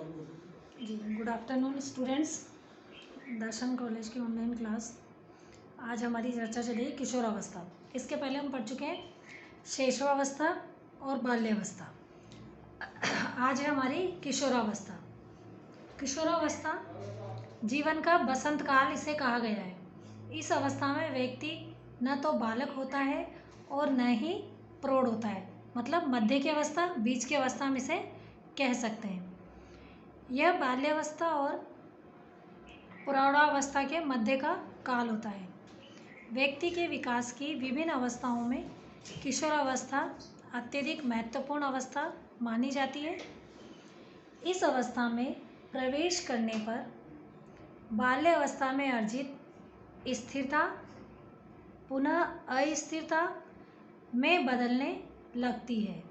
जी good afternoon students. दर्शन college की online class. आज हमारी चर्चा चलेगी किशोरावस्था। इसके पहले हम पढ़ चुके हैं शैशवावस्था और बाल्यावस्था। आज है हमारी किशोरावस्था। किशोरावस्था जीवन का बसंत काल इसे कहा गया है। इस अवस्था में व्यक्ति न तो बालक होता है और न ही प्रौढ़ होता है, मतलब मध्य की अवस्था, बीच की अवस्था हम इसे कह सकते हैं। यह बाल्यावस्था और प्रौढ़ावस्था के मध्य का काल होता है। व्यक्ति के विकास की विभिन्न अवस्थाओं में किशोरावस्था अत्यधिक महत्वपूर्ण अवस्था मानी जाती है। इस अवस्था में प्रवेश करने पर बाल्यावस्था में अर्जित स्थिरता पुनः अस्थिरता में बदलने लगती है।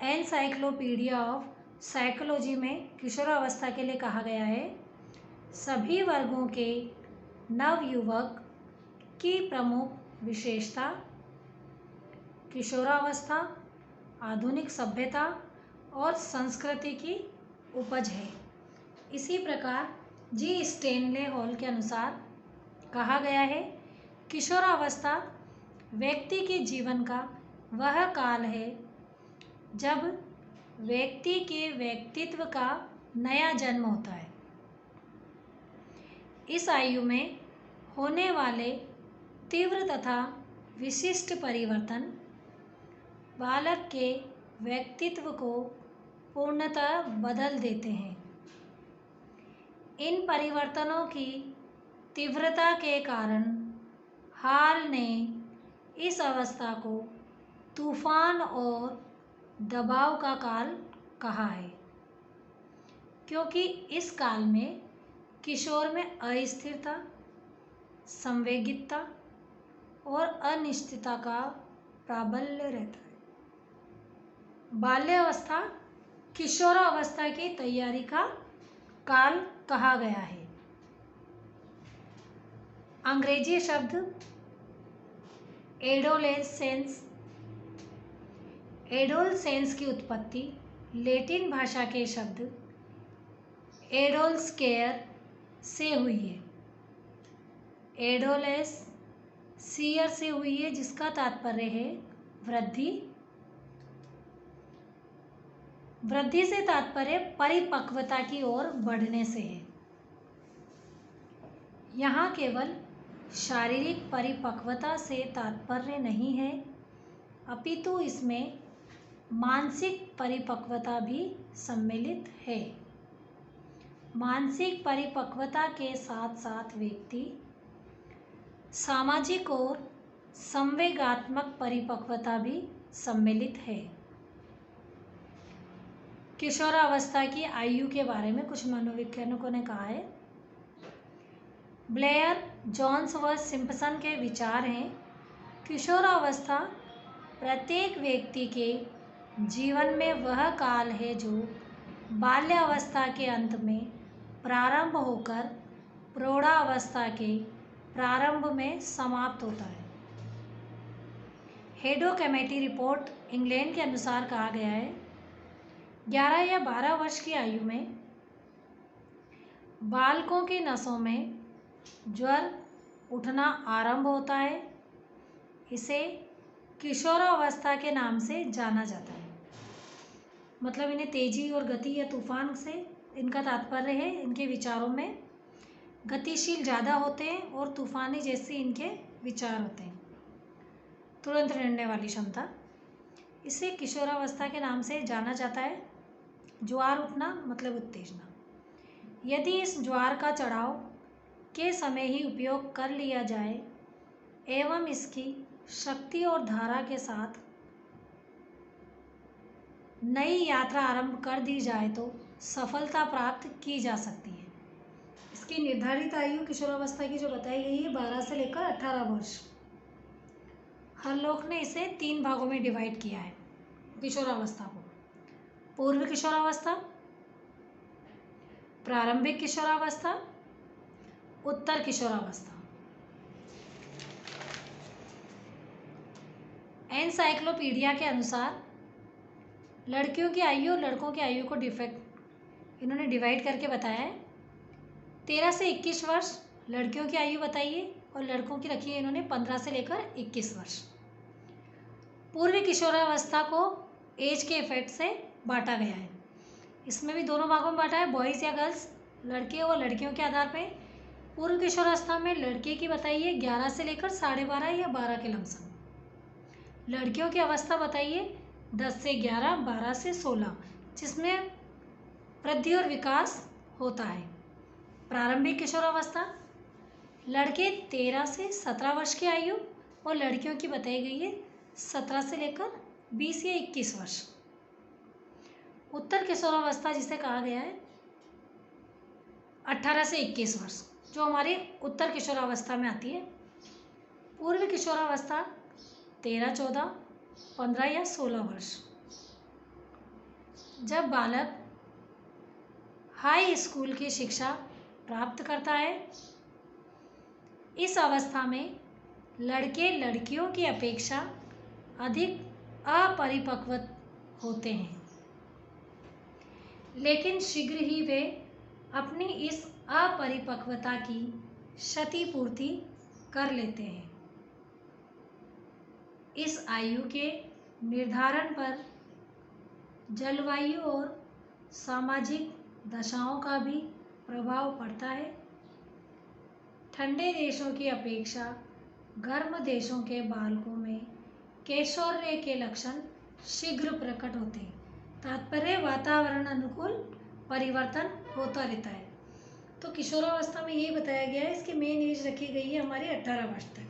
एनसाइक्लोपीडिया ऑफ साइकोलॉजी में किशोरावस्था के लिए कहा गया है, सभी वर्गों के नवयुवक की प्रमुख विशेषता किशोरावस्था आधुनिक सभ्यता और संस्कृति की उपज है। इसी प्रकार जी स्टेनले हॉल के अनुसार कहा गया है, किशोरावस्था व्यक्ति के जीवन का वह काल है जब व्यक्ति के व्यक्तित्व का नया जन्म होता है। इस आयु में होने वाले तीव्र तथा विशिष्ट परिवर्तन बालक के व्यक्तित्व को पूर्णतः बदल देते हैं। इन परिवर्तनों की तीव्रता के कारण हॉल ने इस अवस्था को तूफान और दबाव का काल कहा है, क्योंकि इस काल में किशोर में अस्थिरता, संवेगिता और अनिश्चितता का प्राबल्य रहता है। बाल्यावस्था किशोरावस्था की तैयारी का काल कहा गया है। अंग्रेजी शब्द एडोलेसेंस, एडोलसेंस की उत्पत्ति लैटिन भाषा के शब्द एडोल्स्केयर से हुई है। एडोलेस सियर से हुई है, जिसका तात्पर्य है वृद्धि। वृद्धि से तात्पर्य परिपक्वता की ओर बढ़ने से है। यहाँ केवल शारीरिक परिपक्वता से तात्पर्य नहीं है, अपितु इसमें मानसिक परिपक्वता भी सम्मिलित है। मानसिक परिपक्वता के साथ साथ व्यक्ति सामाजिक और संवेगात्मक परिपक्वता भी सम्मिलित है। किशोरावस्था की आयु के बारे में कुछ मनोवैज्ञानिकों ने कहा है। ब्लेयर, जॉन्स व सिम्पसन के विचार हैं, किशोरावस्था प्रत्येक व्यक्ति के जीवन में वह काल है जो बाल्यावस्था के अंत में प्रारंभ होकर प्रौढ़ावस्था के प्रारंभ में समाप्त होता है। हेडो कमेटी रिपोर्ट इंग्लैंड के अनुसार कहा गया है, 11 या 12 वर्ष की आयु में बालकों की नसों में ज्वर उठना आरंभ होता है। इसे किशोरावस्था के नाम से जाना जाता है। मतलब इन्हें तेजी और गति या तूफान से इनका तात्पर्य है, इनके विचारों में गतिशील ज़्यादा होते हैं और तूफानी जैसे इनके विचार होते हैं, तुरंत निर्णय वाली क्षमता। इसे किशोरावस्था के नाम से जाना जाता है। ज्वार उठना मतलब उत्तेजना। यदि इस ज्वार का चढ़ाव के समय ही उपयोग कर लिया जाए एवं इसकी शक्ति और धारा के साथ नई यात्रा आरंभ कर दी जाए तो सफलता प्राप्त की जा सकती है। इसकी निर्धारित आयु किशोरावस्था की जो बताई गई है 12 से लेकर 18 वर्ष। हर लोग ने इसे 3 भागों में डिवाइड किया है किशोरावस्था को। पूर्व किशोरावस्था, प्रारंभिक किशोरावस्था, उत्तर किशोरावस्था। एनसाइक्लोपीडिया के अनुसार लड़कियों की आयु और लड़कों की आयु को इन्होंने डिवाइड करके बताया है। 13 से 21 वर्ष लड़कियों की आयु बताइए और लड़कों की रखी है इन्होंने 15 से लेकर 21 वर्ष। पूर्व किशोरावस्था को एज के इफेक्ट से बांटा गया है। इसमें भी दोनों भागों में बांटा है, बॉयज़ या गर्ल्स, लड़के और लड़कियों के आधार पे। पूर्व किशोरावस्था में लड़के की बताइए 11 से लेकर 12.5 या 12 के लमसम। लड़कियों की अवस्था बताइए 10 से 11, 12 से 16, जिसमें वृद्धि और विकास होता है। प्रारंभिक किशोरावस्था लड़के 13 से 17 वर्ष की आयु और लड़कियों की बताई गई है 17 से लेकर 20 या 21 वर्ष। उत्तर किशोरावस्था जिसे कहा गया है 18 से 21 वर्ष, जो हमारी उत्तर किशोरावस्था में आती है। पूर्व किशोरावस्था 13, 14, 15 या 16 वर्ष। जब बालक हाई स्कूल की शिक्षा प्राप्त करता है, इस अवस्था में लड़के लड़कियों की अपेक्षा अधिक अपरिपक्व होते हैं, लेकिन शीघ्र ही वे अपनी इस अपरिपक्वता की क्षतिपूर्ति कर लेते हैं। इस आयु के निर्धारण पर जलवायु और सामाजिक दशाओं का भी प्रभाव पड़ता है। ठंडे देशों की अपेक्षा गर्म देशों के बालकों में कैशोर्य के लक्षण शीघ्र प्रकट होते हैं। तात्पर्य वातावरण अनुकूल परिवर्तन होता रहता है। तो किशोरावस्था में ये बताया गया है, इसकी मेन एज रखी गई है हमारी 18 वर्ष तक।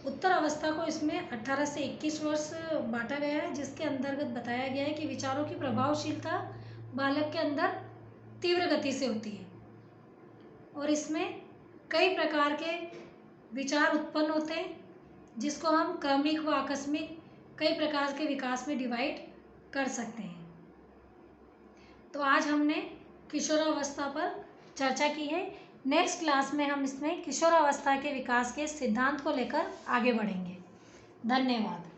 उत्तर अवस्था को इसमें 18 से 21 वर्ष बांटा गया है, जिसके अंतर्गत बताया गया है कि विचारों की प्रभावशीलता बालक के अंदर तीव्र गति से होती है और इसमें कई प्रकार के विचार उत्पन्न होते हैं, जिसको हम क्रमिक व आकस्मिक कई प्रकार के विकास में डिवाइड कर सकते हैं। तो आज हमने किशोरावस्था पर चर्चा की है। नेक्स्ट क्लास में हम इसमें किशोरावस्था के विकास के सिद्धांत को लेकर आगे बढ़ेंगे। धन्यवाद।